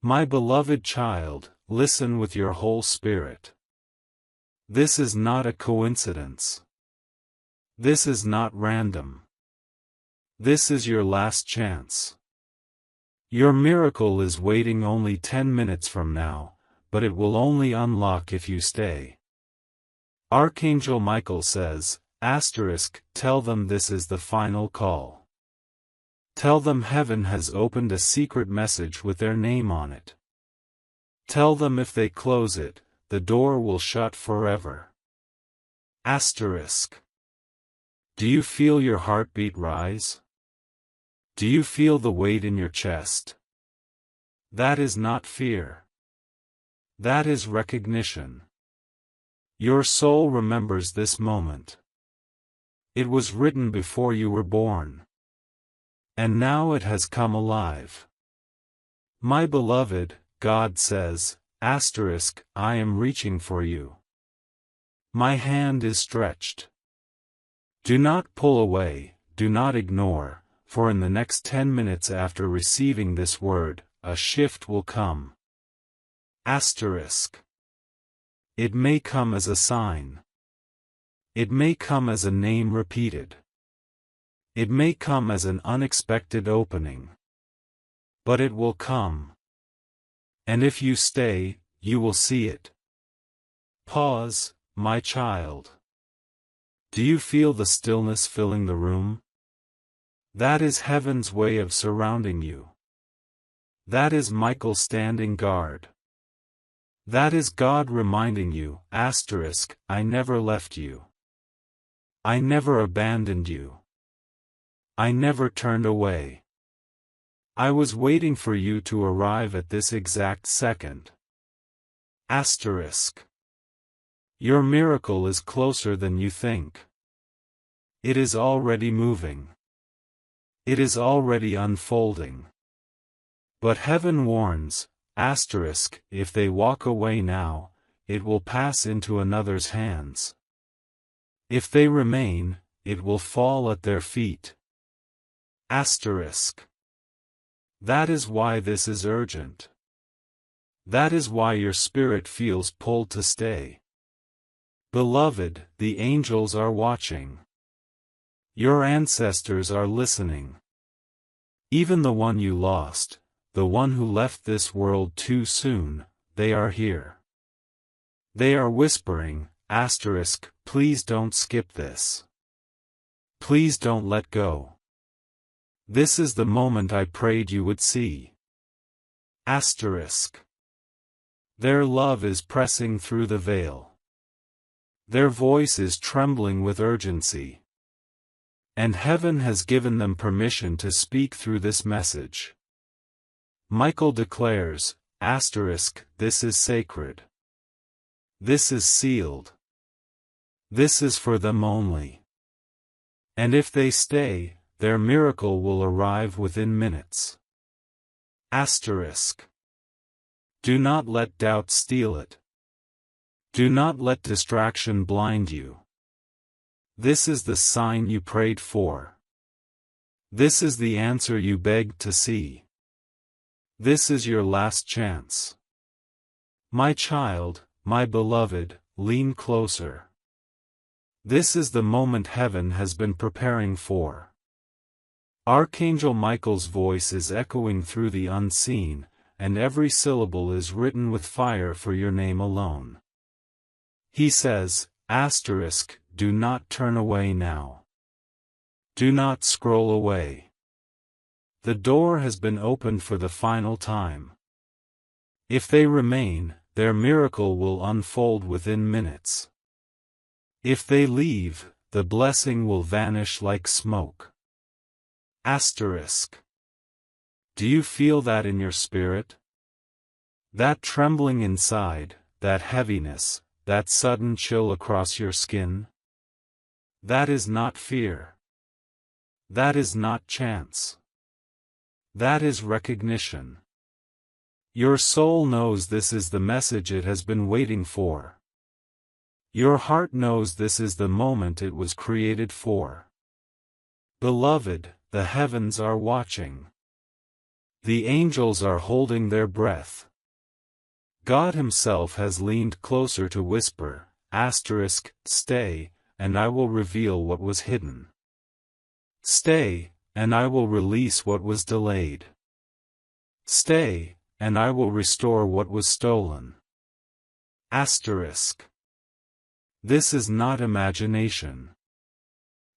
My beloved child, listen with your whole spirit. This is not a coincidence. This is not random. This is your last chance. Your miracle is waiting only 10 minutes from now, but it will only unlock if you stay. Archangel Michael says, tell them this is the final call. Tell them heaven has opened a secret message with their name on it. Tell them if they close it, the door will shut forever. Do you feel your heartbeat rise? Do you feel the weight in your chest? That is not fear. That is recognition. Your soul remembers this moment. It was written before you were born. And now it has come alive. My beloved, God says, I am reaching for you. My hand is stretched. Do not pull away, do not ignore, for in the next 10 minutes after receiving this word, a shift will come. It may come as a sign. It may come as a name repeated. It may come as an unexpected opening. But it will come. And if you stay, you will see it. Pause, my child. Do you feel the stillness filling the room? That is heaven's way of surrounding you. That is Michael standing guard. That is God reminding you, I never left you. I never abandoned you. I never turned away. I was waiting for you to arrive at this exact second. Your miracle is closer than you think. It is already moving. It is already unfolding. But heaven warns, if they walk away now, it will pass into another's hands. If they remain, it will fall at their feet. That is why this is urgent. That is why your spirit feels pulled to stay. Beloved, the angels are watching. Your ancestors are listening. Even the one you lost, the one who left this world too soon, they are here. They are whispering, please don't skip this. Please don't let go. This is the moment I prayed you would see. Their love is pressing through the veil. Their voice is trembling with urgency. And heaven has given them permission to speak through this message. Michael declares, this is sacred. This is sealed. This is for them only. And if they stay, their miracle will arrive within minutes. Do not let doubt steal it. Do not let distraction blind you. This is the sign you prayed for. This is the answer you begged to see. This is your last chance. My child, my beloved, lean closer. This is the moment heaven has been preparing for. Archangel Michael's voice is echoing through the unseen, and every syllable is written with fire for your name alone. He says, do not turn away now. Do not scroll away. The door has been opened for the final time. If they remain, their miracle will unfold within minutes. If they leave, the blessing will vanish like smoke. Do you feel that in your spirit? That trembling inside, that heaviness, that sudden chill across your skin? That is not fear. That is not chance. That is recognition. Your soul knows this is the message it has been waiting for. Your heart knows this is the moment it was created for. Beloved, the heavens are watching. The angels are holding their breath. God himself has leaned closer to whisper, stay, and I will reveal what was hidden. Stay, and I will release what was delayed. Stay, and I will restore what was stolen. This is not imagination.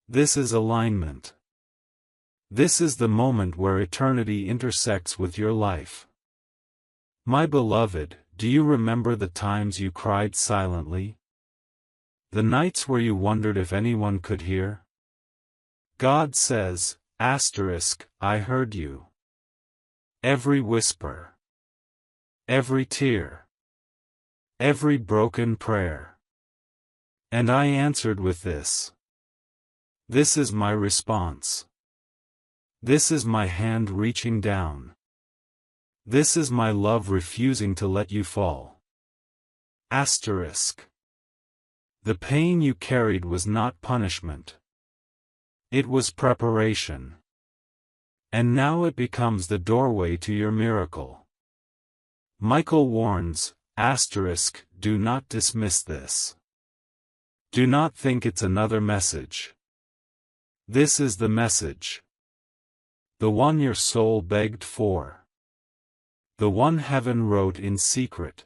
This is alignment. This is the moment where eternity intersects with your life. My beloved, do you remember the times you cried silently? The nights where you wondered if anyone could hear? God says, I heard you. Every whisper. Every tear. Every broken prayer. And I answered with this. This is my response. This is my hand reaching down. This is my love refusing to let you fall. The pain you carried was not punishment. It was preparation. And now it becomes the doorway to your miracle. Michael warns, do not dismiss this. Do not think it's another message. This is the message. The one your soul begged for. The one heaven wrote in secret.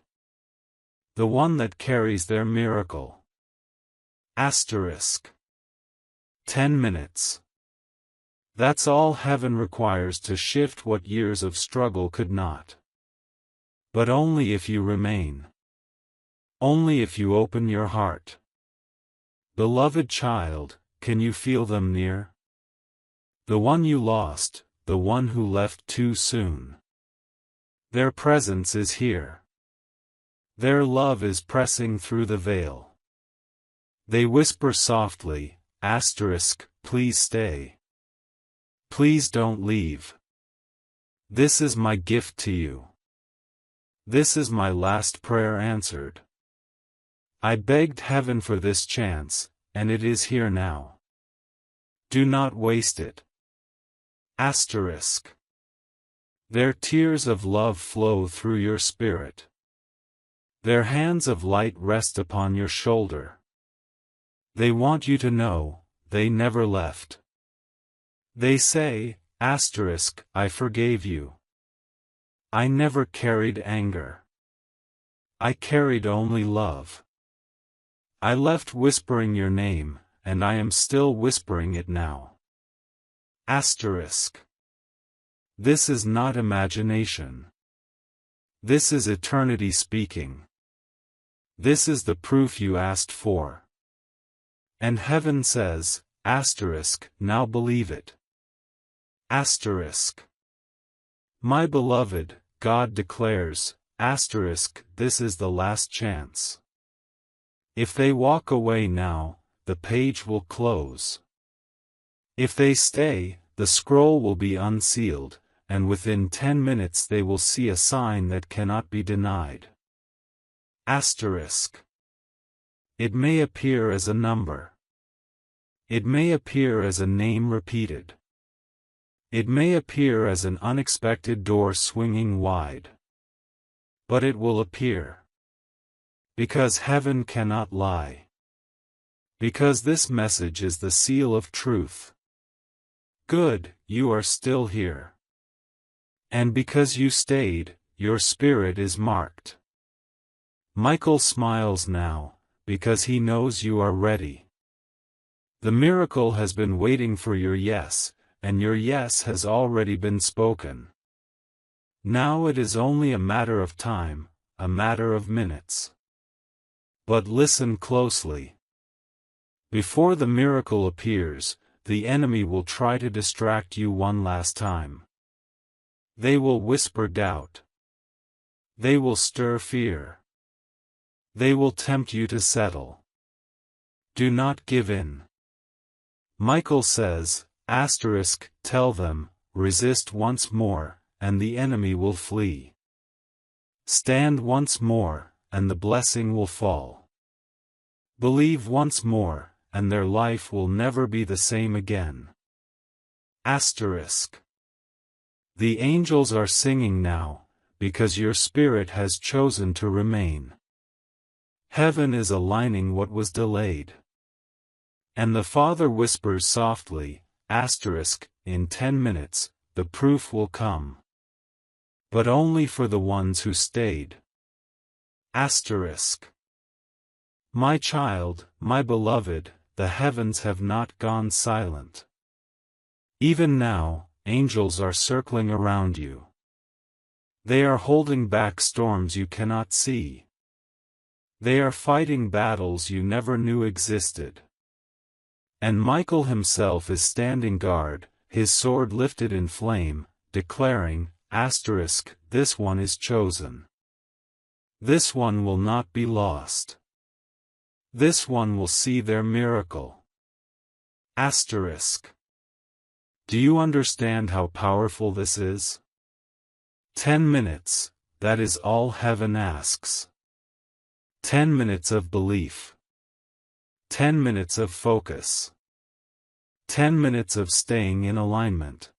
The one that carries their miracle. 10 minutes. That's all heaven requires to shift what years of struggle could not. But only if you remain. Only if you open your heart. Beloved child, can you feel them near? The one you lost, the one who left too soon. Their presence is here. Their love is pressing through the veil. They whisper softly, please stay. Please don't leave. This is my gift to you. This is my last prayer answered. I begged heaven for this chance, and it is here now. Do not waste it. Their tears of love flow through your spirit. Their hands of light rest upon your shoulder. They want you to know, they never left. They say, I forgave you. I never carried anger. I carried only love. I left whispering your name, and I am still whispering it now. This is not imagination. This is eternity speaking. This is the proof you asked for. And heaven says, now believe it. My beloved, God declares, this is the last chance. If they walk away now, the page will close. If they stay, the scroll will be unsealed, and within 10 minutes they will see a sign that cannot be denied. It may appear as a number. It may appear as a name repeated. It may appear as an unexpected door swinging wide. But it will appear. Because heaven cannot lie. Because this message is the seal of truth. Good, you are still here. And because you stayed, your spirit is marked. Michael smiles now, because he knows you are ready. The miracle has been waiting for your yes, and your yes has already been spoken. Now it is only a matter of time, a matter of minutes. But listen closely. Before the miracle appears, the enemy will try to distract you one last time. They will whisper doubt. They will stir fear. They will tempt you to settle. Do not give in. Michael says, tell them, resist once more, and the enemy will flee. Stand once more, and the blessing will fall. Believe once more, and their life will never be the same again. The angels are singing now, because your spirit has chosen to remain. Heaven is aligning what was delayed. And the Father whispers softly, in 10 minutes, the proof will come. But only for the ones who stayed. My child, my beloved, the heavens have not gone silent. Even now, angels are circling around you. They are holding back storms you cannot see. They are fighting battles you never knew existed. And Michael himself is standing guard, his sword lifted in flame, declaring, this one is chosen. This one will not be lost. This one will see their miracle. Do you understand how powerful this is? 10 minutes, that is all heaven asks. 10 minutes of belief. 10 minutes of focus. 10 minutes of staying in alignment.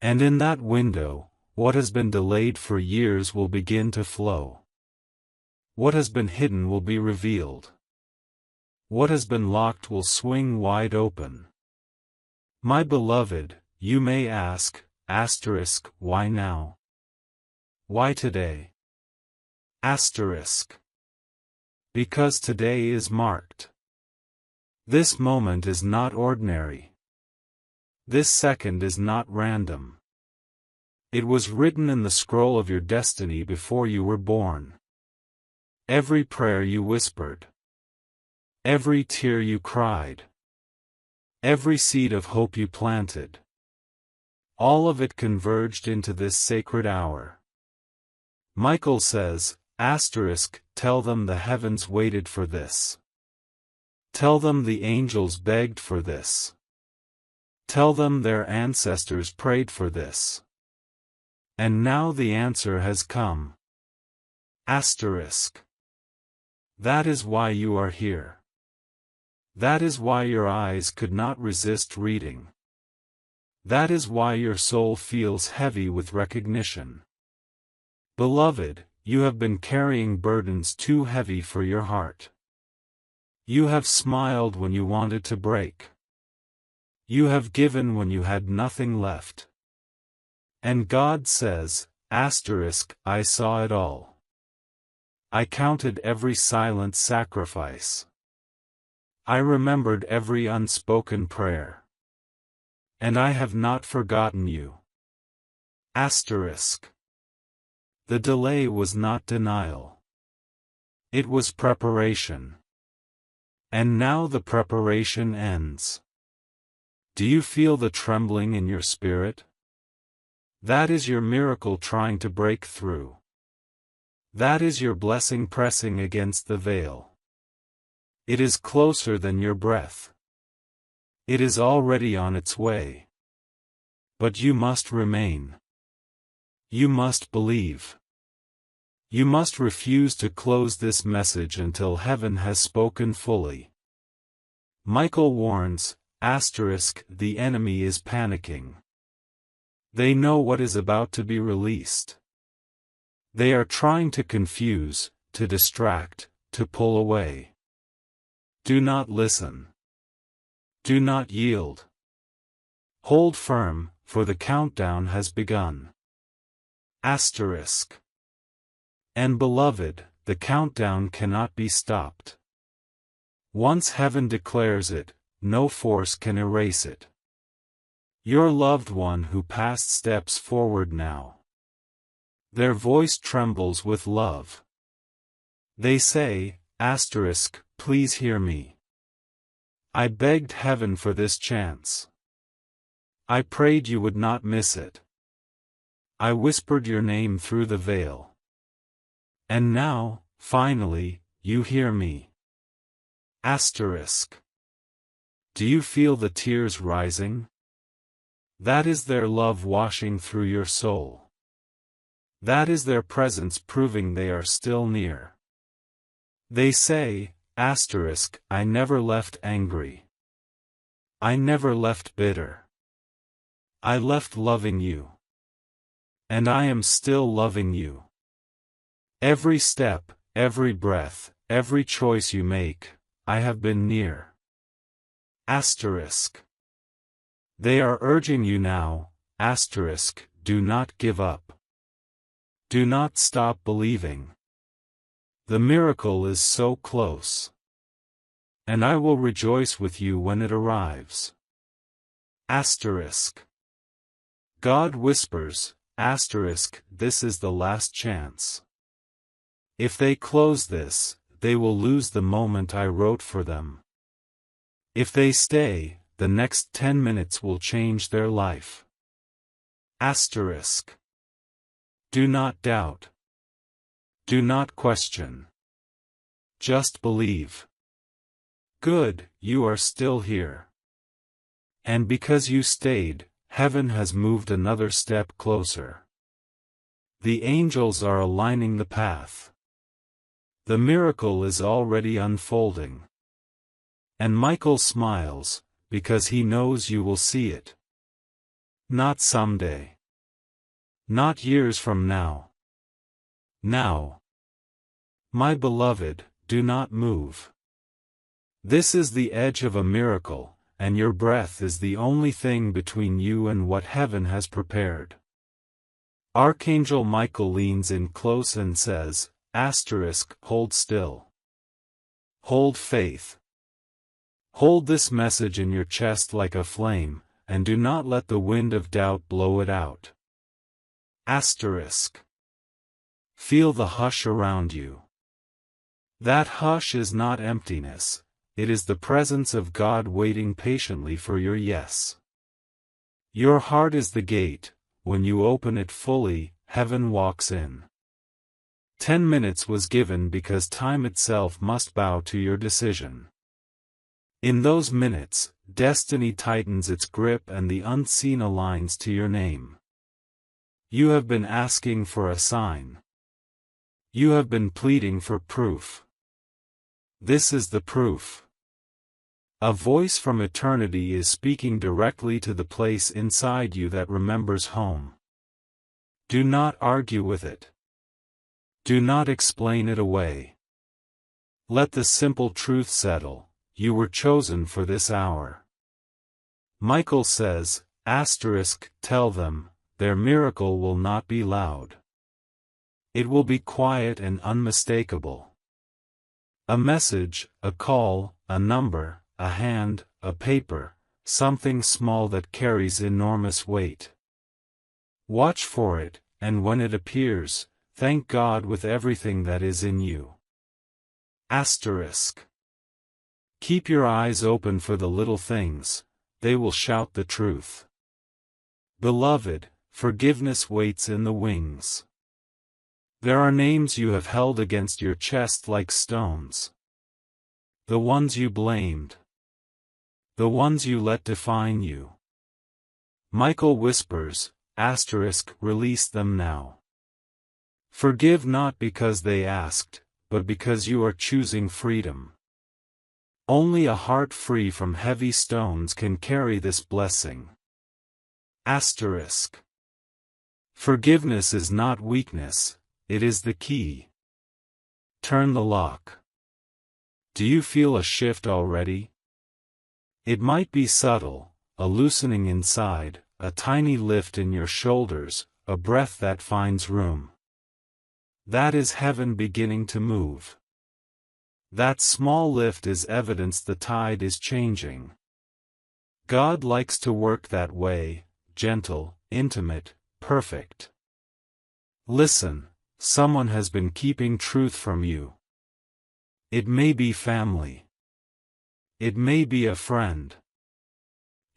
And in that window, what has been delayed for years will begin to flow. What has been hidden will be revealed. What has been locked will swing wide open. My beloved, you may ask, why now? Why today? Because today is marked. This moment is not ordinary. This second is not random. It was written in the scroll of your destiny before you were born. Every prayer you whispered. Every tear you cried. Every seed of hope you planted. All of it converged into this sacred hour. Michael says, tell them the heavens waited for this. Tell them the angels begged for this. Tell them their ancestors prayed for this. And now the answer has come. That is why you are here. That is why your eyes could not resist reading. That is why your soul feels heavy with recognition. Beloved, you have been carrying burdens too heavy for your heart. You have smiled when you wanted to break. You have given when you had nothing left. And God says, I saw it all. I counted every silent sacrifice. I remembered every unspoken prayer. And I have not forgotten you. The delay was not denial. It was preparation. And now the preparation ends. Do you feel the trembling in your spirit? That is your miracle trying to break through. That is your blessing pressing against the veil. It is closer than your breath. It is already on its way. But you must remain. You must believe. You must refuse to close this message until heaven has spoken fully. Michael warns, the enemy is panicking. They know what is about to be released. They are trying to confuse, to distract, to pull away. Do not listen. Do not yield. Hold firm, for the countdown has begun. And beloved, the countdown cannot be stopped. Once heaven declares it, no force can erase it. Your loved one who passed steps forward now. Their voice trembles with love. They say, please hear me. I begged heaven for this chance. I prayed you would not miss it. I whispered your name through the veil. And now, finally, you hear me. Do you feel the tears rising? That is their love washing through your soul. That is their presence proving they are still near. They say, I never left angry. I never left bitter. I left loving you. And I am still loving you. Every step, every breath, every choice you make, I have been near. Asterisk. They are urging you now, asterisk, do not give up. Do not stop believing. The miracle is so close. And I will rejoice with you when it arrives. Asterisk. God whispers, asterisk, this is the last chance. If they close this, they will lose the moment I wrote for them. If they stay, the next 10 minutes will change their life. Asterisk. Do not doubt. Do not question. Just believe. Good, you are still here. And because you stayed, heaven has moved another step closer. The angels are aligning the path. The miracle is already unfolding. And Michael smiles, because he knows you will see it. Not someday. Not years from now. Now. My beloved, do not move. This is the edge of a miracle, and your breath is the only thing between you and what heaven has prepared. Archangel Michael leans in close and says, asterisk, hold still. Hold faith. Hold this message in your chest like a flame, and do not let the wind of doubt blow it out. Asterisk. Feel the hush around you. That hush is not emptiness, it is the presence of God waiting patiently for your yes. Your heart is the gate, when you open it fully, heaven walks in. 10 minutes was given because time itself must bow to your decision. In those minutes, destiny tightens its grip and the unseen aligns to your name. You have been asking for a sign. You have been pleading for proof. This is the proof. A voice from eternity is speaking directly to the place inside you that remembers home. Do not argue with it. Do not explain it away. Let the simple truth settle, you were chosen for this hour. Michael says, asterisk, tell them, their miracle will not be loud. It will be quiet and unmistakable. A message, a call, a number, a hand, a paper, something small that carries enormous weight. Watch for it, and when it appears, thank God with everything that is in you. Asterisk. Keep your eyes open for the little things, they will shout the truth. Beloved, forgiveness waits in the wings. There are names you have held against your chest like stones. The ones you blamed. The ones you let define you. Michael whispers, asterisk, release them now. Forgive not because they asked, but because you are choosing freedom. Only a heart free from heavy stones can carry this blessing. Asterisk. Forgiveness is not weakness, it is the key. Turn the lock. Do you feel a shift already? It might be subtle, a loosening inside, a tiny lift in your shoulders, a breath that finds room. That is heaven beginning to move. That small lift is evidence the tide is changing. God likes to work that way, gentle, intimate, perfect. Listen, someone has been keeping truth from you. It may be family. It may be a friend.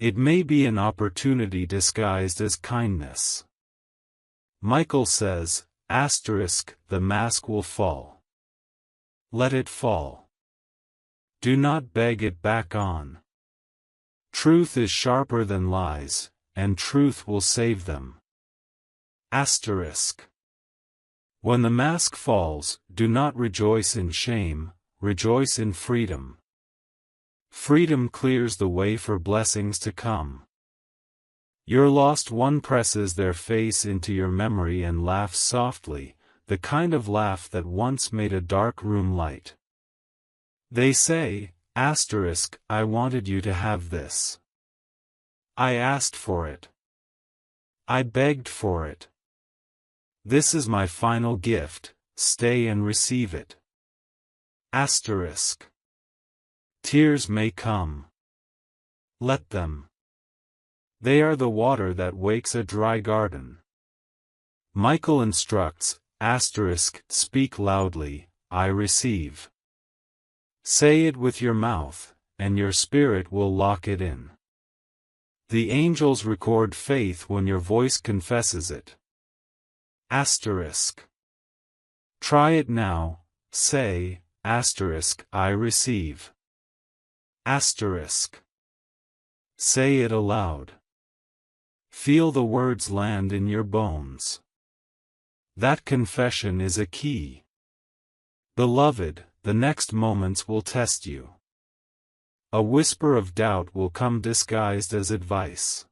It may be an opportunity disguised as kindness. Michael says, asterisk, the mask will fall. Let it fall. Do not beg it back on. Truth is sharper than lies, and truth will save them. Asterisk. When the mask falls, do not rejoice in shame, rejoice in freedom. Freedom clears the way for blessings to come. Your lost one presses their face into your memory and laughs softly, the kind of laugh that once made a dark room light. They say, I wanted you to have this. I asked for it. I begged for it. This is my final gift, stay and receive it. Tears may come. Let them. They are the water that wakes a dry garden. Michael instructs, speak loudly, I receive. Say it with your mouth, and your spirit will lock it in. The angels record faith when your voice confesses it. Try it now, say, I receive. Say it aloud. Feel the words land in your bones. That confession is a key. Beloved, the next moments will test you. A whisper of doubt will come disguised as advice.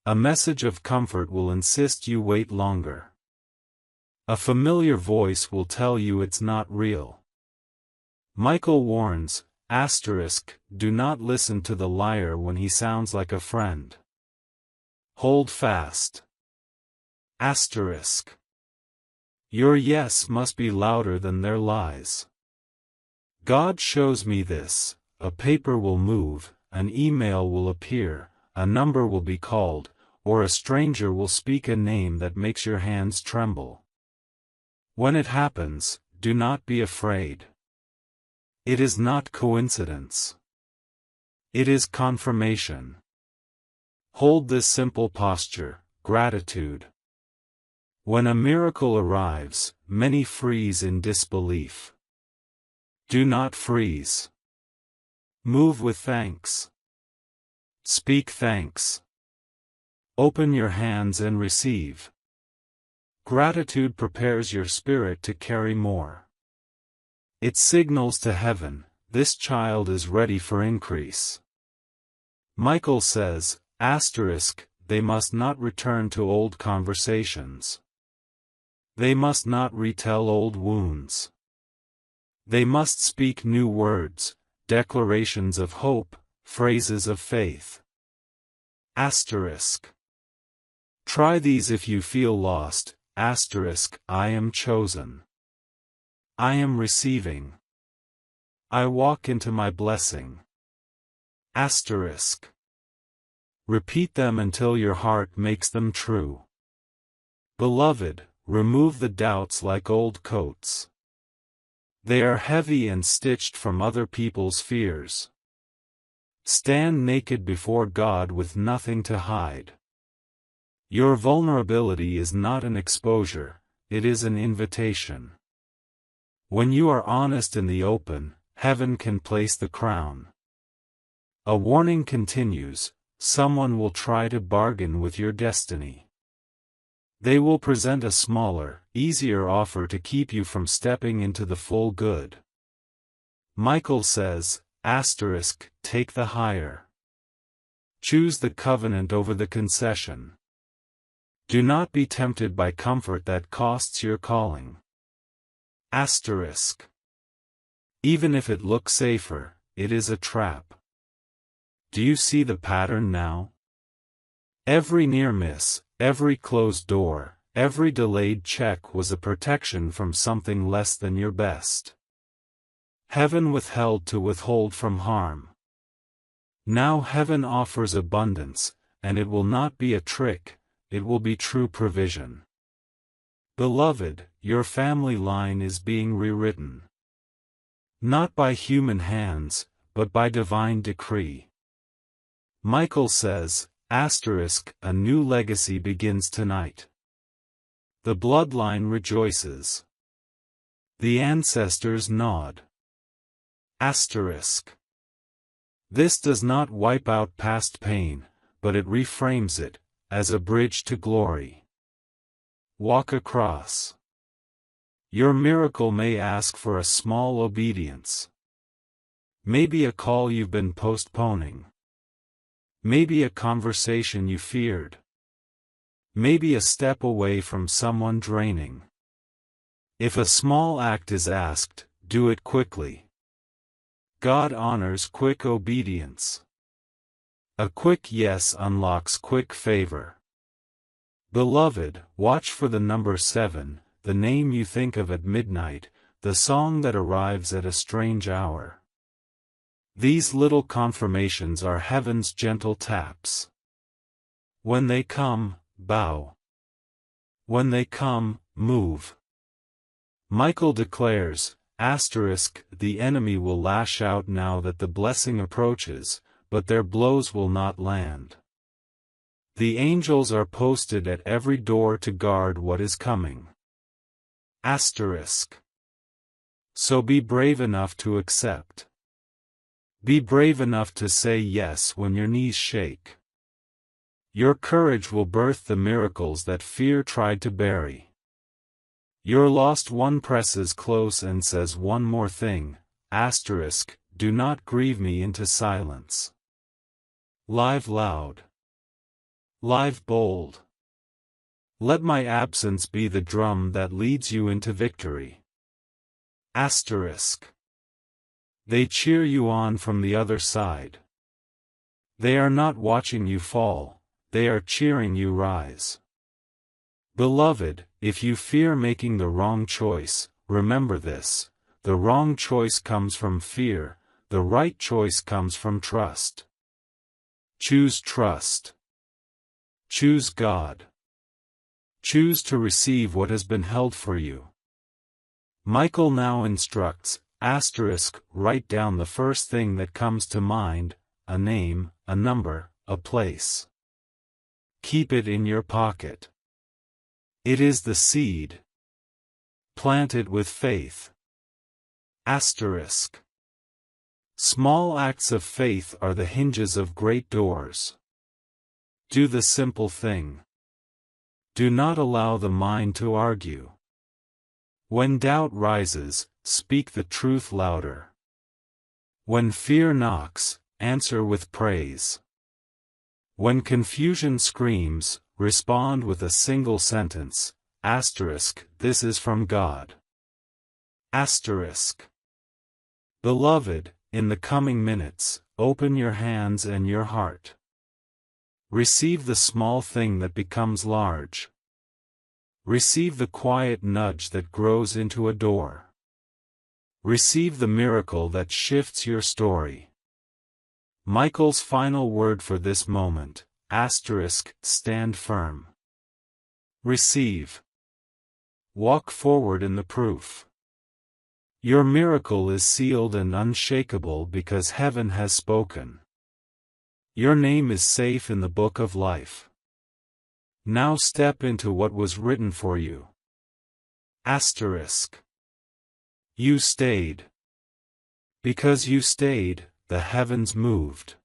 A message of comfort will insist you wait longer. A familiar voice will tell you it's not real. Michael warns, do not listen to the liar when he sounds like a friend. Hold fast. Your yes must be louder than their lies. God shows me this, a paper will move, an email will appear, a number will be called, or a stranger will speak a name that makes your hands tremble. When it happens, do not be afraid. It is not coincidence. It is confirmation. Hold this simple posture, gratitude. When a miracle arrives, many freeze in disbelief. Do not freeze. Move with thanks. Speak thanks. Open your hands and receive. Gratitude prepares your spirit to carry more. It signals to heaven, this child is ready for increase. Michael says, they must not return to old conversations. They must not retell old wounds. They must speak new words, declarations of hope, phrases of faith. Try these if you feel lost, I am chosen. I am receiving. I walk into my blessing. Repeat them until your heart makes them true. Beloved, remove the doubts like old coats. They are heavy and stitched from other people's fears. Stand naked before God with nothing to hide. Your vulnerability is not an exposure, it is an invitation. When you are honest in the open, heaven can place the crown. A warning continues, someone will try to bargain with your destiny. They will present a smaller, easier offer to keep you from stepping into the full good. Michael says, take the higher. Choose the covenant over the concession. Do not be tempted by comfort that costs your calling. Even if it looks safer, it is a trap. Do you see the pattern now? Every near miss, every closed door, every delayed check was a protection from something less than your best. Heaven withheld to withhold from harm. Now heaven offers abundance, and it will not be a trick, it will be true provision. Beloved, your family line is being rewritten. Not by human hands, but by divine decree. Michael says, a new legacy begins tonight. The bloodline rejoices. The ancestors nod. This does not wipe out past pain, but it reframes it, as a bridge to glory. Walk across. Your miracle may ask for a small obedience. Maybe a call you've been postponing. Maybe a conversation you feared. Maybe a step away from someone draining. If a small act is asked, do it quickly. God honors quick obedience. A quick yes unlocks quick favor. Beloved, watch for the number 7, the name you think of at midnight, the song that arrives at a strange hour. These little confirmations are heaven's gentle taps. When they come, bow. When they come, move. Michael declares, the enemy will lash out now that the blessing approaches, but their blows will not land. The angels are posted at every door to guard what is coming. So be brave enough to accept. Be brave enough to say yes when your knees shake. Your courage will birth the miracles that fear tried to bury. Your lost one presses close and says one more thing, do not grieve me into silence. Live loud. Live bold. Let my absence be the drum that leads you into victory. They cheer you on from the other side. They are not watching you fall, they are cheering you rise. Beloved, if you fear making the wrong choice, remember this: the wrong choice comes from fear, the right choice comes from trust. Choose trust. Choose God. Choose to receive what has been held for you. Michael now instructs, write down the first thing that comes to mind, a name, a number, a place. Keep it in your pocket. It is the seed. Plant it with faith. Small acts of faith are the hinges of great doors. Do the simple thing. Do not allow the mind to argue. When doubt rises, speak the truth louder. When fear knocks, answer with praise. When confusion screams, respond with a single sentence, this is from God. Beloved, in the coming minutes, open your hands and your heart. Receive the small thing that becomes large. Receive the quiet nudge that grows into a door. Receive the miracle that shifts your story. Michael's final word for this moment, stand firm. Receive. Walk forward in the proof. Your miracle is sealed and unshakable because heaven has spoken. Your name is safe in the book of life. Now step into what was written for you. You stayed. Because you stayed, the heavens moved.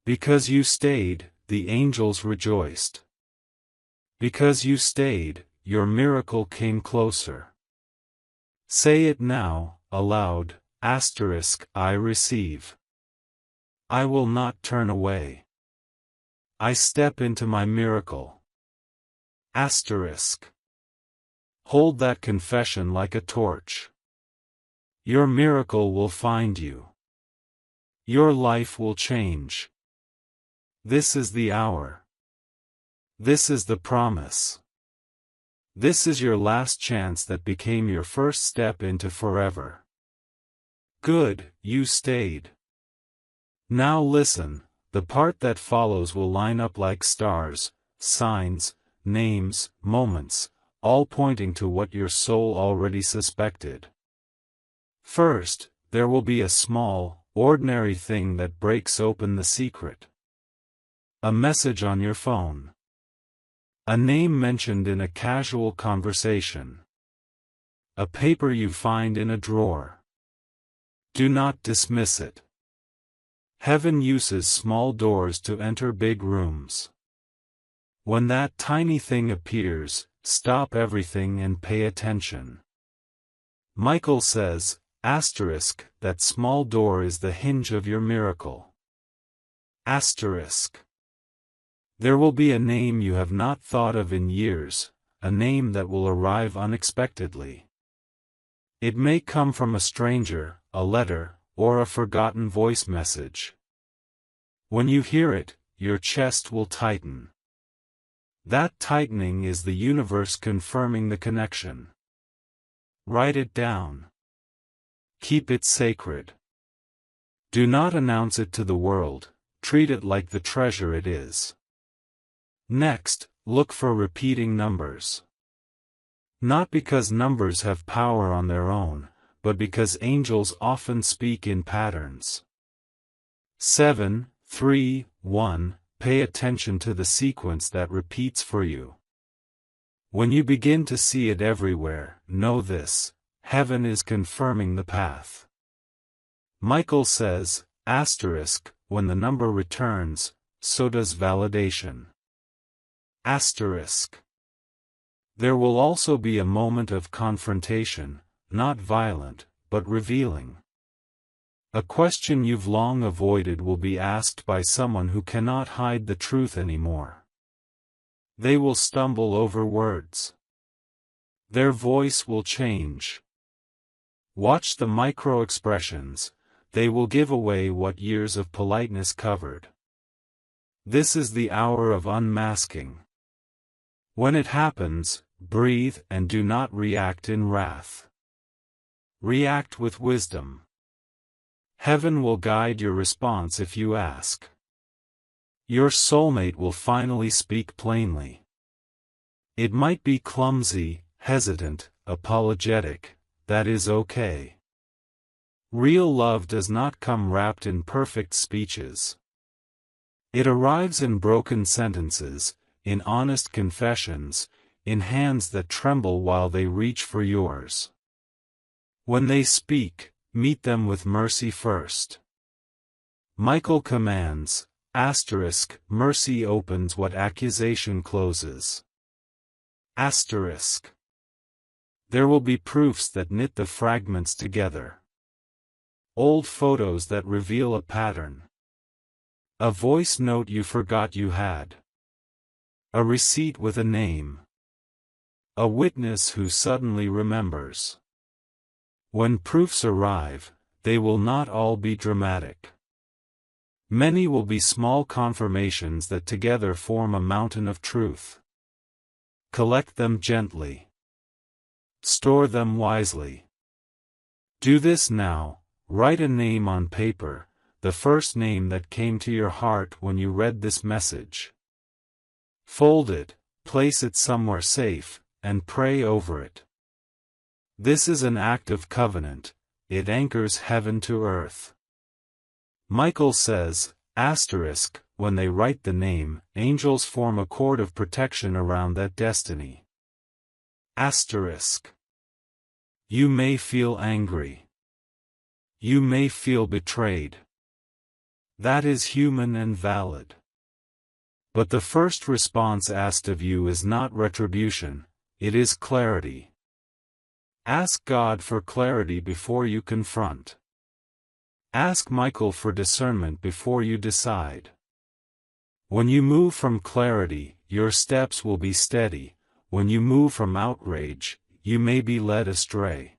Because you stayed, the angels rejoiced. Because you stayed, your miracle came closer. Say it now, aloud, I receive. I will not turn away. I step into my miracle. Hold that confession like a torch. Your miracle will find you. Your life will change. This is the hour. This is the promise. This is your last chance that became your first step into forever. Good, you stayed. Now listen, the part that follows will line up like stars, signs, names, moments, all pointing to what your soul already suspected. First, there will be a small, ordinary thing that breaks open the secret. A message on your phone. A name mentioned in a casual conversation. A paper you find in a drawer. Do not dismiss it. Heaven uses small doors to enter big rooms. When that tiny thing appears, stop everything and pay attention. Michael says, that small door is the hinge of your miracle. Asterisk. There will be a name you have not thought of in years, a name that will arrive unexpectedly. It may come from a stranger, a letter, or a forgotten voice message. When you hear it, your chest will tighten. That tightening is the universe confirming the connection. Write it down. Keep it sacred. Do not announce it to the world, treat it like the treasure it is. Next, look for repeating numbers. Not because numbers have power on their own, but because angels often speak in patterns. 7, 3, 1. Pay attention to the sequence that repeats for you. When you begin to see it everywhere, know this: heaven is confirming the path. Michael says, asterisk, when the number returns, so does validation. Asterisk. There will also be a moment of confrontation, not violent, but revealing. A question you've long avoided will be asked by someone who cannot hide the truth anymore. They will stumble over words. Their voice will change. Watch the micro-expressions, they will give away what years of politeness covered. This is the hour of unmasking. When it happens, breathe and do not react in wrath. React with wisdom. Heaven will guide your response if you ask. Your soulmate will finally speak plainly. It might be clumsy, hesitant, apologetic, that is okay. Real love does not come wrapped in perfect speeches. It arrives in broken sentences, in honest confessions, in hands that tremble while they reach for yours. When they speak, meet them with mercy first. Michael commands, asterisk, mercy opens what accusation closes. Asterisk. There will be proofs that knit the fragments together. Old photos that reveal a pattern. A voice note you forgot you had. A receipt with a name. A witness who suddenly remembers. When proofs arrive, they will not all be dramatic. Many will be small confirmations that together form a mountain of truth. Collect them gently. Store them wisely. Do this now: write a name on paper, the first name that came to your heart when you read this message. Fold it, place it somewhere safe, and pray over it. This is an act of covenant, it anchors heaven to earth. Michael says, asterisk, when they write the name, angels form a cord of protection around that destiny. Asterisk. You may feel angry. You may feel betrayed. That is human and valid. But the first response asked of you is not retribution, it is clarity. Ask God for clarity before you confront. Ask Michael for discernment before you decide. When you move from clarity, your steps will be steady. When you move from outrage, you may be led astray.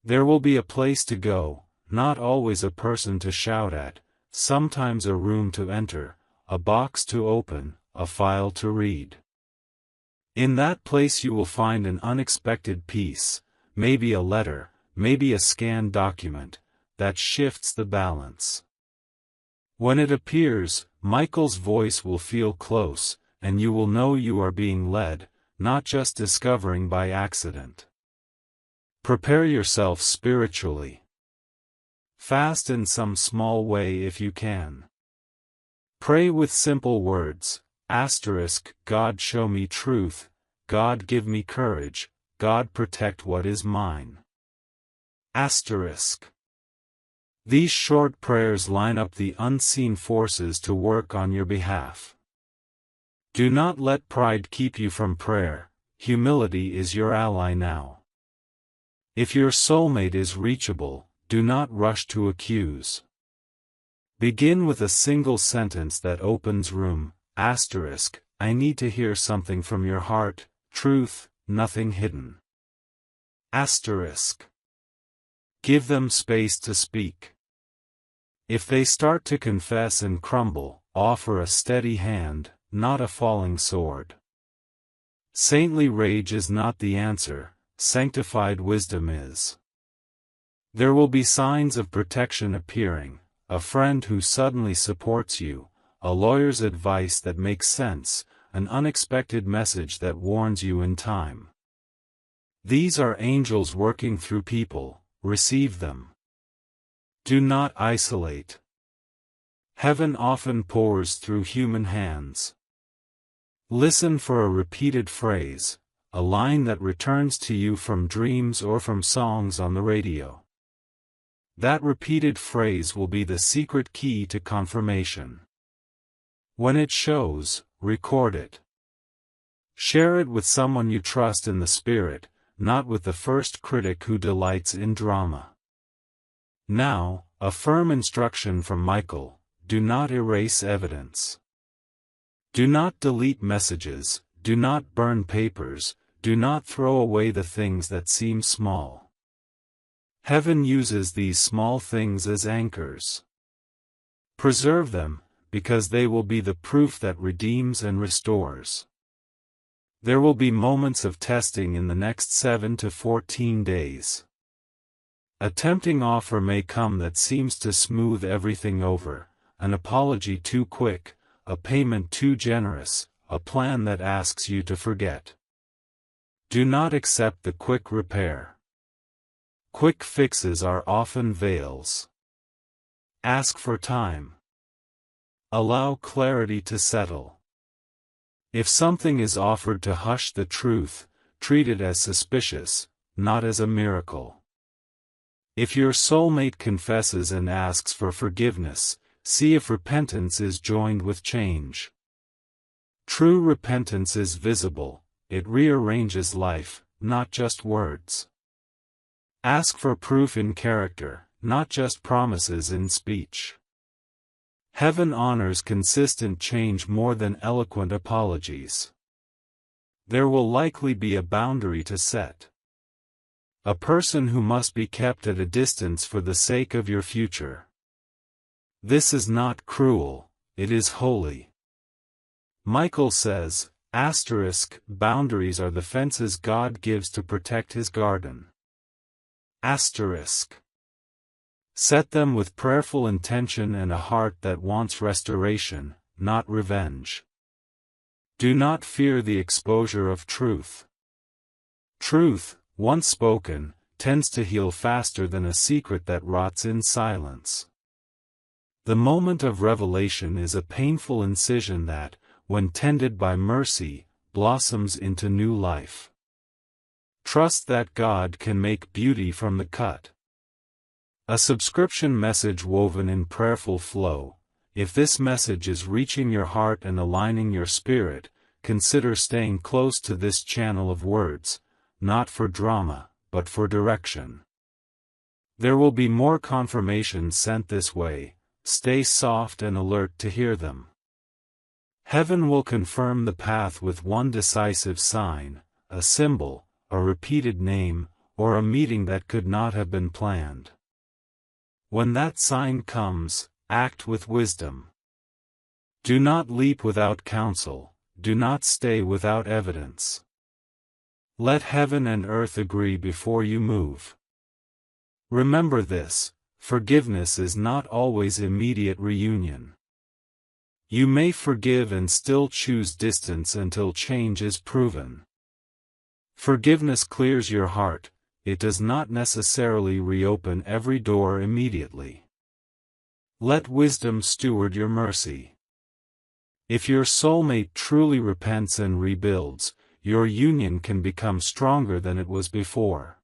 There will be a place to go, not always a person to shout at, sometimes a room to enter, a box to open, a file to read. In that place you will find an unexpected piece, maybe a letter, maybe a scanned document, that shifts the balance. When it appears, Michael's voice will feel close, and you will know you are being led, not just discovering by accident. Prepare yourself spiritually. Fast in some small way if you can. Pray with simple words, asterisk, God show me truth, God give me courage, God protect what is mine. Asterisk. These short prayers line up the unseen forces to work on your behalf. Do not let pride keep you from prayer, humility is your ally now. If your soulmate is reachable, do not rush to accuse. Begin with a single sentence that opens room, asterisk, I need to hear something from your heart, truth, nothing hidden. Asterisk. Give them space to speak. If they start to confess and crumble, offer a steady hand, not a falling sword. Saintly rage is not the answer, sanctified wisdom is. There will be signs of protection appearing, a friend who suddenly supports you, a lawyer's advice that makes sense, an unexpected message that warns you in time. These are angels working through people, receive them. Do not isolate. Heaven often pours through human hands. Listen for a repeated phrase, a line that returns to you from dreams or from songs on the radio. That repeated phrase will be the secret key to confirmation. When it shows, record it. Share it with someone you trust in the spirit, not with the first critic who delights in drama. Now, a firm instruction from Michael: do not erase evidence. Do not delete messages, do not burn papers, do not throw away the things that seem small. Heaven uses these small things as anchors. Preserve them, because they will be the proof that redeems and restores. There will be moments of testing in the next 7 to 14 days. A tempting offer may come that seems to smooth everything over, an apology too quick, a payment too generous, a plan that asks you to forget. Do not accept the quick repair. Quick fixes are often veils. Ask for time. Allow clarity to settle. If something is offered to hush the truth, treat it as suspicious, not as a miracle. If your soulmate confesses and asks for forgiveness, see if repentance is joined with change. True repentance is visible, it rearranges life, not just words. Ask for proof in character, not just promises in speech. Heaven honors consistent change more than eloquent apologies. There will likely be a boundary to set. A person who must be kept at a distance for the sake of your future. This is not cruel, it is holy. Michael says, asterisk, boundaries are the fences God gives to protect his garden. Asterisk. Set them with prayerful intention and a heart that wants restoration, not revenge. Do not fear the exposure of truth. Truth, once spoken, tends to heal faster than a secret that rots in silence. The moment of revelation is a painful incision that, when tended by mercy, blossoms into new life. Trust that God can make beauty from the cut. A subscription message woven in prayerful flow. If this message is reaching your heart and aligning your spirit, consider staying close to this channel of words, not for drama, but for direction. There will be more confirmations sent this way. Stay soft and alert to hear them. Heaven will confirm the path with one decisive sign, a symbol, a repeated name, or a meeting that could not have been planned. When that sign comes, act with wisdom. Do not leap without counsel, do not stay without evidence. Let heaven and earth agree before you move. Remember this. Forgiveness is not always immediate reunion. You may forgive and still choose distance until change is proven. Forgiveness clears your heart, it does not necessarily reopen every door immediately. Let wisdom steward your mercy. If your soulmate truly repents and rebuilds, your union can become stronger than it was before.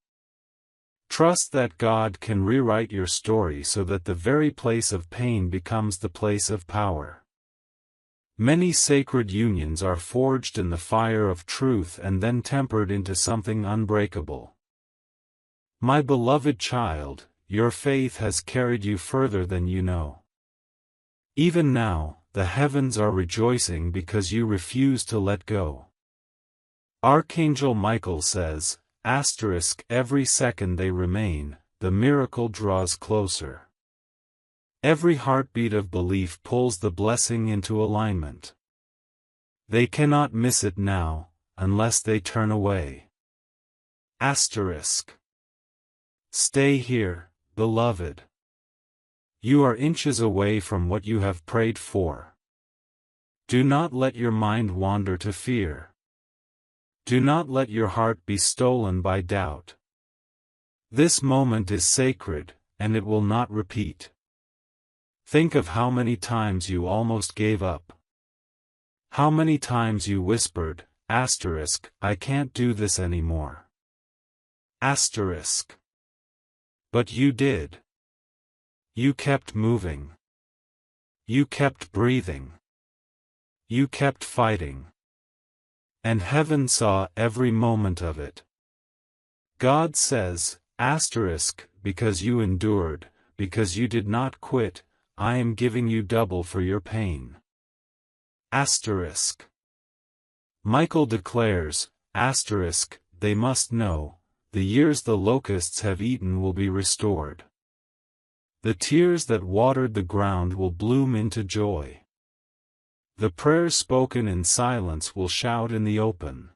Trust that God can rewrite your story so that the very place of pain becomes the place of power. Many sacred unions are forged in the fire of truth and then tempered into something unbreakable. My beloved child, your faith has carried you further than you know. Even now, the heavens are rejoicing because you refuse to let go. Archangel Michael says, every second they remain, the miracle draws closer. Every heartbeat of belief pulls the blessing into alignment. They cannot miss it now, unless they turn away. Stay here, beloved. You are inches away from what you have prayed for. Do not let your mind wander to fear. Do not let your heart be stolen by doubt. This moment is sacred, and it will not repeat. Think of how many times you almost gave up. How many times you whispered, I can't do this anymore. But you did. You kept moving. You kept breathing. You kept fighting. And heaven saw every moment of it. God says, because you endured, because you did not quit, I am giving you double for your pain. Michael declares, they must know, the years the locusts have eaten will be restored. The tears that watered the ground will bloom into joy. The prayers spoken in silence will shout in the open.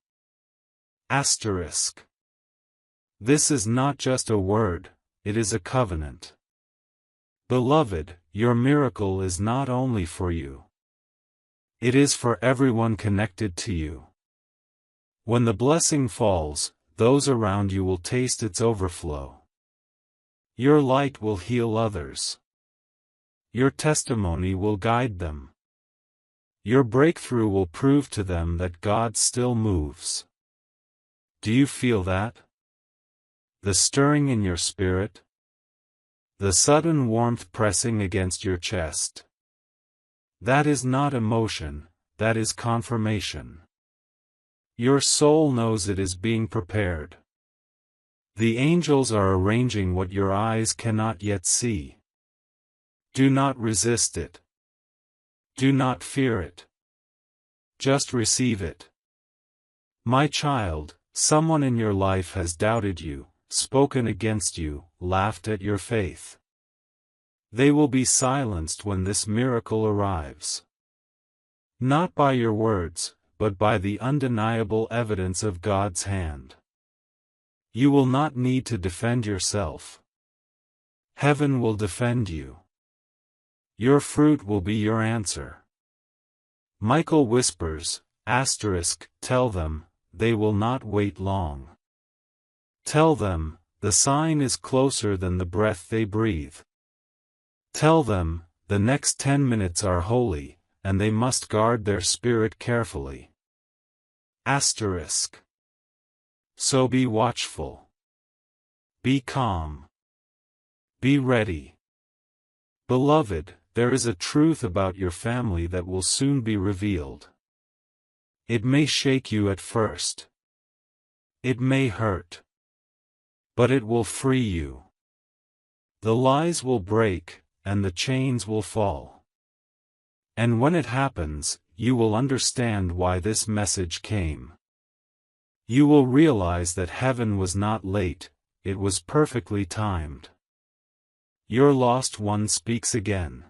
This is not just a word, it is a covenant. Beloved, your miracle is not only for you. It is for everyone connected to you. When the blessing falls, those around you will taste its overflow. Your light will heal others. Your testimony will guide them. Your breakthrough will prove to them that God still moves. Do you feel that? The stirring in your spirit? The sudden warmth pressing against your chest? That is not emotion, that is confirmation. Your soul knows it is being prepared. The angels are arranging what your eyes cannot yet see. Do not resist it. Do not fear it. Just receive it. My child, someone in your life has doubted you, spoken against you, laughed at your faith. They will be silenced when this miracle arrives. Not by your words, but by the undeniable evidence of God's hand. You will not need to defend yourself. Heaven will defend you. Your fruit will be your answer. Michael whispers, tell them, they will not wait long. Tell them, the sign is closer than the breath they breathe. Tell them, the next 10 minutes are holy, and they must guard their spirit carefully. So be watchful. Be calm. Be ready. Beloved, there is a truth about your family that will soon be revealed. It may shake you at first. It may hurt. But it will free you. The lies will break, and the chains will fall. And when it happens, you will understand why this message came. You will realize that heaven was not late, it was perfectly timed. Your lost one speaks again.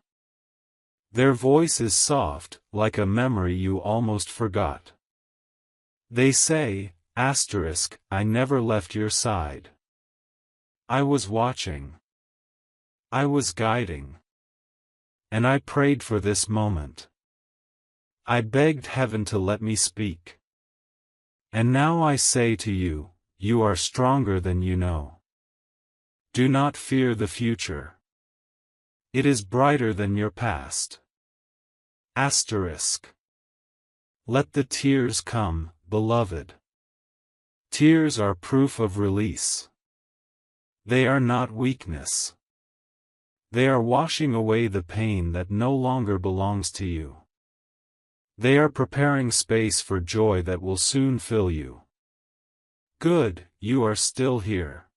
Their voice is soft, like a memory you almost forgot. They say, I never left your side. I was watching. I was guiding. And I prayed for this moment. I begged heaven to let me speak. And now I say to you, you are stronger than you know. Do not fear the future. It is brighter than your past. Let the tears come, beloved. Tears are proof of release. They are not weakness. They are washing away the pain that no longer belongs to you. They are preparing space for joy that will soon fill you. Good, you are still here.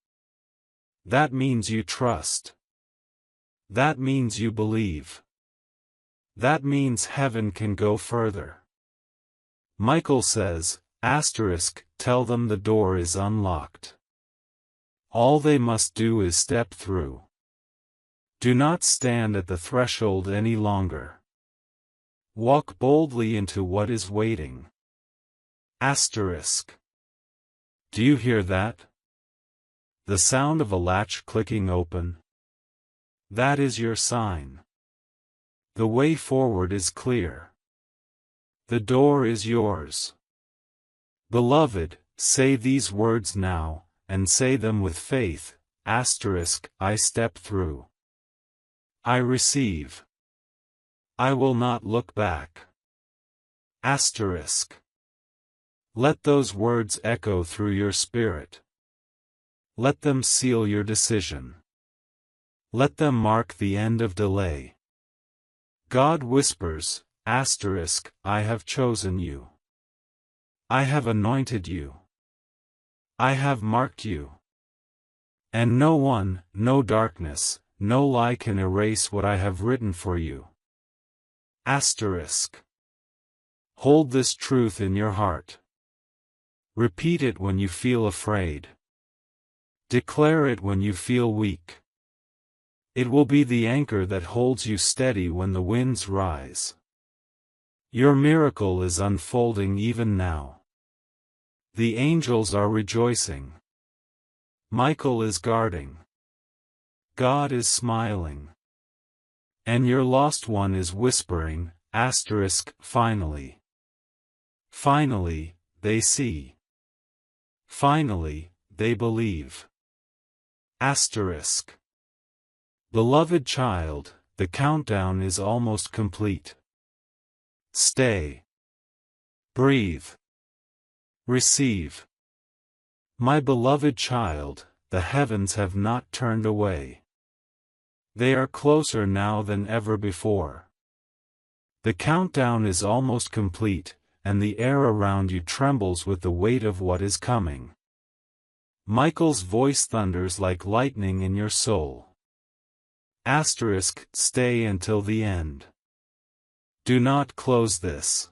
That means you trust. That means you believe. That means heaven can go further. Michael says, tell them the door is unlocked. All they must do is step through. Do not stand at the threshold any longer. Walk boldly into what is waiting. Do you hear that? The sound of a latch clicking open? That is your sign. The way forward is clear. The door is yours. Beloved, say these words now, and say them with faith. I step through. I receive. I will not look back. Let those words echo through your spirit. Let them seal your decision. Let them mark the end of delay. God whispers, I have chosen you. I have anointed you. I have marked you. And no one, no darkness, no lie can erase what I have written for you. Hold this truth in your heart. Repeat it when you feel afraid. Declare it when you feel weak. It will be the anchor that holds you steady when the winds rise. Your miracle is unfolding even now. The angels are rejoicing. Michael is guarding. God is smiling. And your lost one is whispering, finally. Finally, they see. Finally, they believe. Beloved child, the countdown is almost complete. Stay. Breathe. Receive. My beloved child, the heavens have not turned away. They are closer now than ever before. The countdown is almost complete, and the air around you trembles with the weight of what is coming. Michael's voice thunders like lightning in your soul. Stay until the end. Do not close this.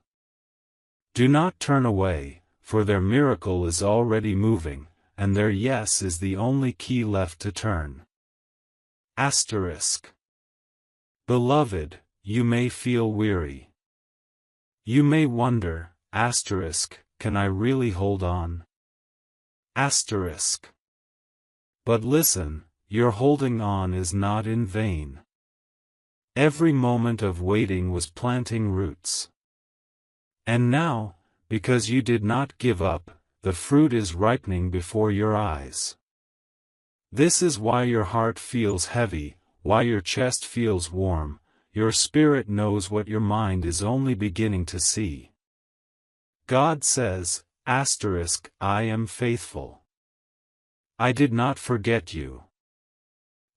Do not turn away, for their miracle is already moving, and their yes is the only key left to turn. Beloved, you may feel weary. You may wonder, can I really hold on? But listen, your holding on is not in vain. Every moment of waiting was planting roots. And now, because you did not give up, the fruit is ripening before your eyes. This is why your heart feels heavy, why your chest feels warm, your spirit knows what your mind is only beginning to see. God says, I am faithful. I did not forget you.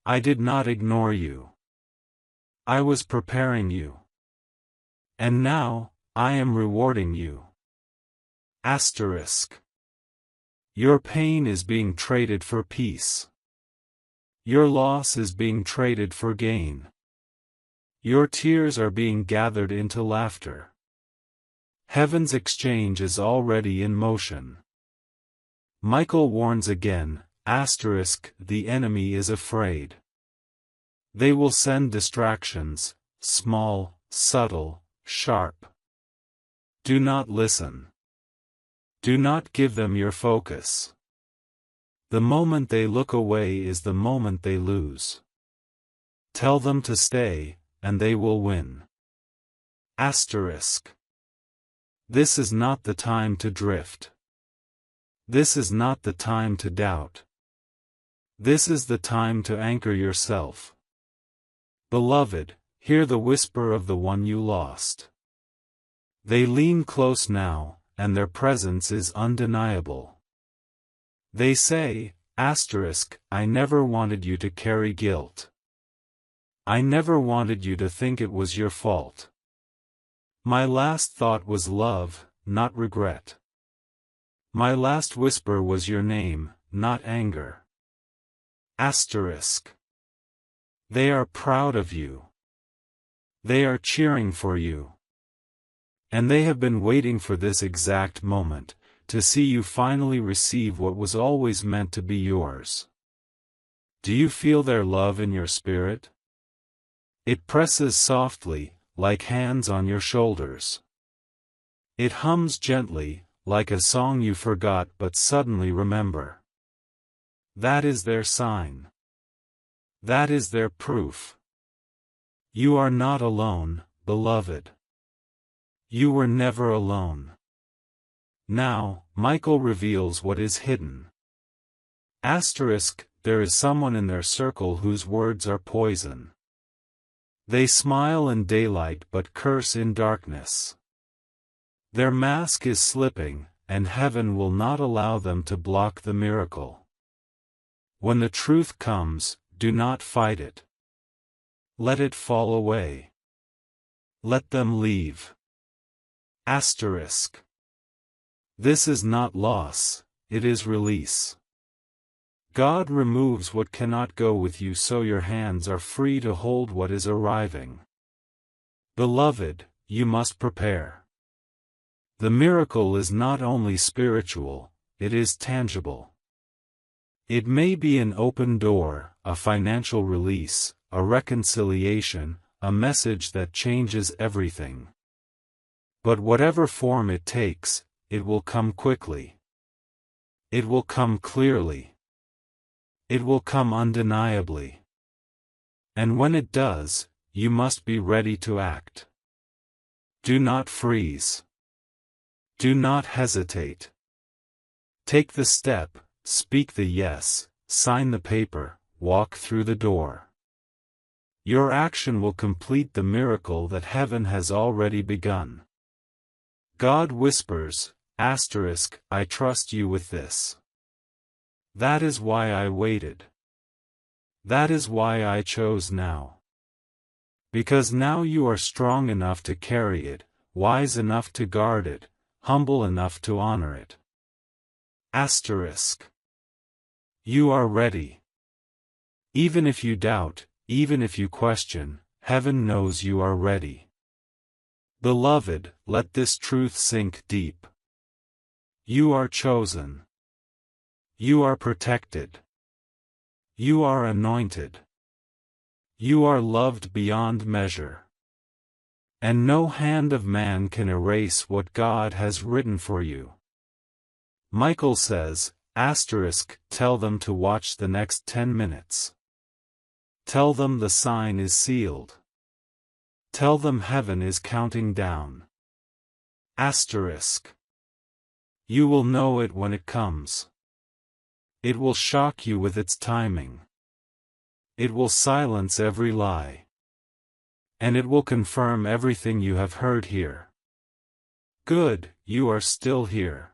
I did not ignore you. I was preparing you. And now, I am rewarding you. Your pain is being traded for peace. Your loss is being traded for gain. Your tears are being gathered into laughter. Heaven's exchange is already in motion. Michael warns again, the enemy is afraid. They will send distractions, small, subtle, sharp. Do not listen. Do not give them your focus. The moment they look away is the moment they lose. Tell them to stay, and they will win. This is not the time to drift. This is not the time to doubt. This is the time to anchor yourself. Beloved, hear the whisper of the one you lost. They lean close now, and their presence is undeniable. They say, I never wanted you to carry guilt. I never wanted you to think it was your fault. My last thought was love, not regret. My last whisper was your name, not anger. They are proud of you. They are cheering for you. And they have been waiting for this exact moment, to see you finally receive what was always meant to be yours. Do you feel their love in your spirit? It presses softly, like hands on your shoulders. It hums gently, like a song you forgot but suddenly remember. That is their sign. That is their proof. You are not alone, beloved. You were never alone. Now, Michael reveals what is hidden. Asterisk, there is someone in their circle whose words are poison. They smile in daylight but curse in darkness. Their mask is slipping, and heaven will not allow them to block the miracle. When the truth comes, do not fight it. Let it fall away. Let them leave. Asterisk. This is not loss, it is release. God removes what cannot go with you so your hands are free to hold what is arriving. Beloved, you must prepare. The miracle is not only spiritual, it is tangible. It may be an open door, a financial release, a reconciliation, a message that changes everything. But whatever form it takes, it will come quickly. It will come clearly. It will come undeniably. And when it does, you must be ready to act. Do not freeze. Do not hesitate. Take the step, speak the yes, sign the paper, walk through the door. Your action will complete the miracle that heaven has already begun. God whispers, asterisk, I trust you with this. That is why I waited. That is why I chose now. Because now you are strong enough to carry it, wise enough to guard it, humble enough to honor it. Asterisk. You are ready. Even if you doubt, even if you question, heaven knows you are ready. Beloved, let this truth sink deep. You are chosen. You are protected. You are anointed. You are loved beyond measure. And no hand of man can erase what God has written for you. Michael says, asterisk, tell them to watch the next 10 minutes. Tell them the sign is sealed. Tell them heaven is counting down. Asterisk. You will know it when it comes. It will shock you with its timing. It will silence every lie. And it will confirm everything you have heard here. Good, you are still here.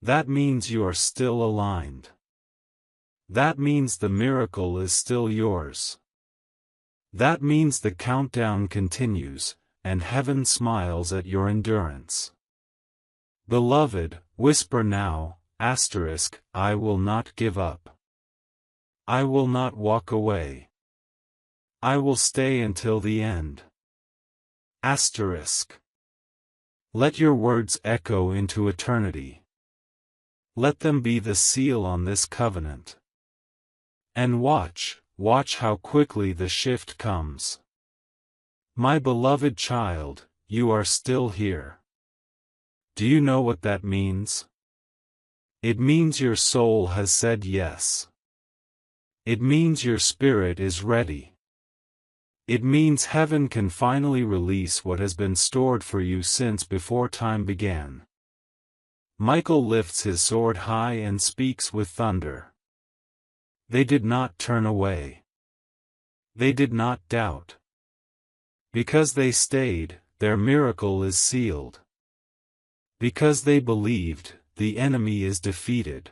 That means you are still aligned. That means the miracle is still yours. That means the countdown continues, and heaven smiles at your endurance. Beloved, whisper now, asterisk, I will not give up. I will not walk away. I will stay until the end. Asterisk. Let your words echo into eternity. Let them be the seal on this covenant. And watch how quickly the shift comes. My beloved child, you are still here. Do you know what that means? It means your soul has said yes. It means your spirit is ready. It means heaven can finally release what has been stored for you since before time began. Michael lifts his sword high and speaks with thunder. They did not turn away. They did not doubt. Because they stayed, their miracle is sealed. Because they believed, the enemy is defeated.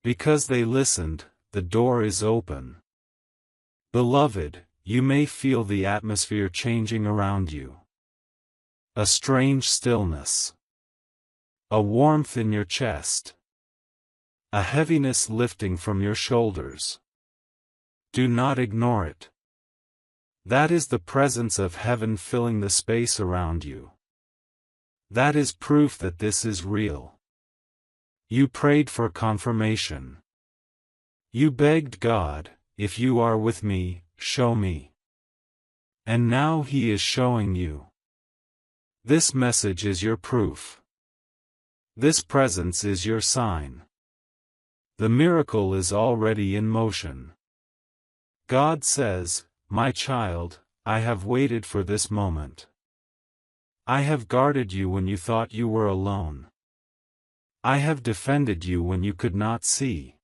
Because they listened, the door is open. Beloved, you may feel the atmosphere changing around you. A strange stillness. A warmth in your chest. A heaviness lifting from your shoulders. Do not ignore it. That is the presence of heaven filling the space around you. That is proof that this is real. You prayed for confirmation. You begged God, if you are with me, show me. And now He is showing you. This message is your proof. This presence is your sign. The miracle is already in motion. God says, "My child, I have waited for this moment. I have guarded you when you thought you were alone. I have defended you when you could not see.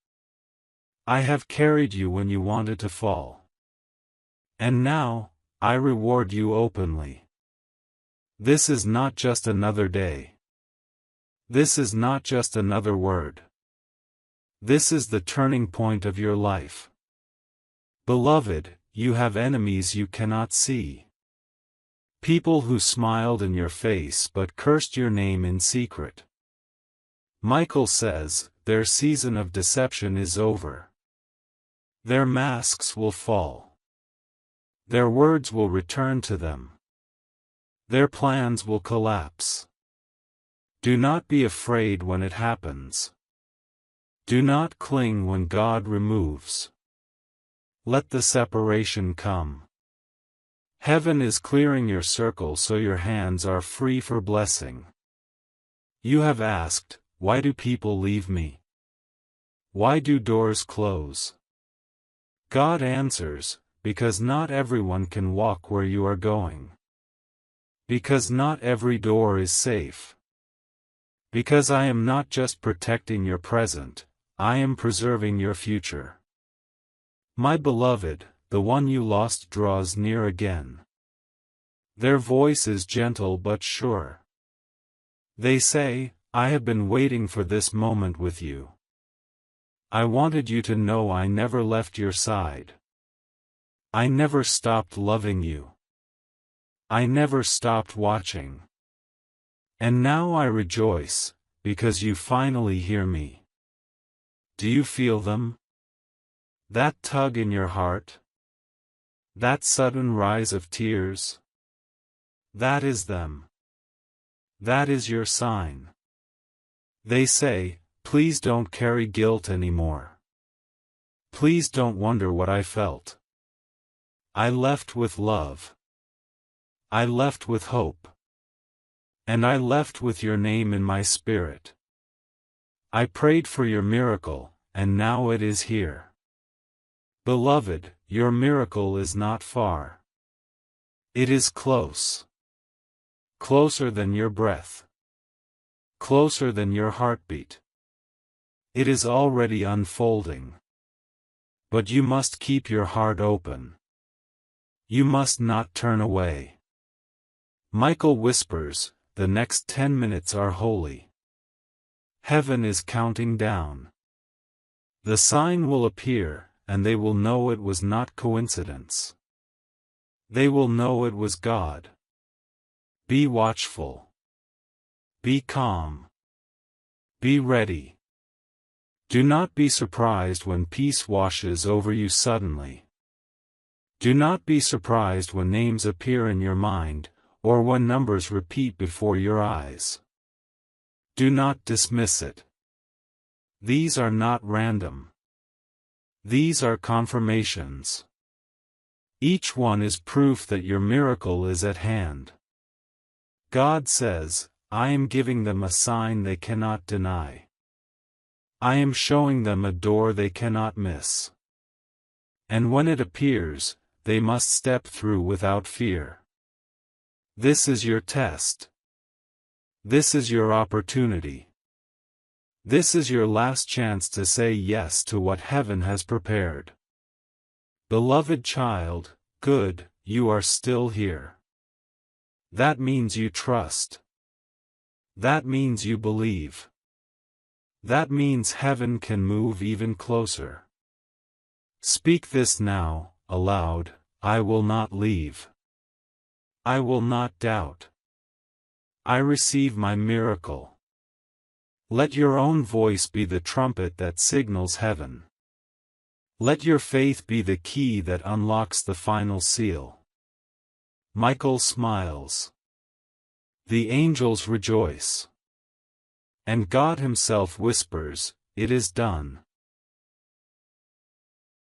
I have carried you when you wanted to fall. And now, I reward you openly." This is not just another day. This is not just another word. This is the turning point of your life. Beloved, you have enemies you cannot see. People who smiled in your face but cursed your name in secret. Michael says, their season of deception is over. Their masks will fall. Their words will return to them. Their plans will collapse. Do not be afraid when it happens. Do not cling when God removes. Let the separation come. Heaven is clearing your circle so your hands are free for blessing. You have asked, why do people leave me? Why do doors close? God answers, because not everyone can walk where you are going. Because not every door is safe. Because I am not just protecting your present, I am preserving your future. My beloved, the one you lost draws near again. Their voice is gentle but sure. They say, I have been waiting for this moment with you. I wanted you to know I never left your side. I never stopped loving you. I never stopped watching. And now I rejoice, because you finally hear me. Do you feel them? That tug in your heart? That sudden rise of tears? That is them. That is your sign. They say, please don't carry guilt anymore. Please don't wonder what I felt. I left with love. I left with hope. And I left with your name in my spirit. I prayed for your miracle, and now it is here. Beloved, your miracle is not far. It is close. Closer than your breath. Closer than your heartbeat. It is already unfolding. But you must keep your heart open. You must not turn away. Michael whispers, the next 10 minutes are holy. Heaven is counting down. The sign will appear, and they will know it was not coincidence. They will know it was God. Be watchful. Be calm. Be ready. Do not be surprised when peace washes over you suddenly. Do not be surprised when names appear in your mind, or when numbers repeat before your eyes. Do not dismiss it. These are not random. These are confirmations. Each one is proof that your miracle is at hand. God says, I am giving them a sign they cannot deny. I am showing them a door they cannot miss. And when it appears, they must step through without fear. This is your test. This is your opportunity. This is your last chance to say yes to what heaven has prepared. Beloved child, good, you are still here. That means you trust. That means you believe. That means heaven can move even closer. Speak this now, aloud, I will not leave. I will not doubt. I receive my miracle. Let your own voice be the trumpet that signals heaven. Let your faith be the key that unlocks the final seal. Michael smiles. The angels rejoice. And God himself whispers, "It is done."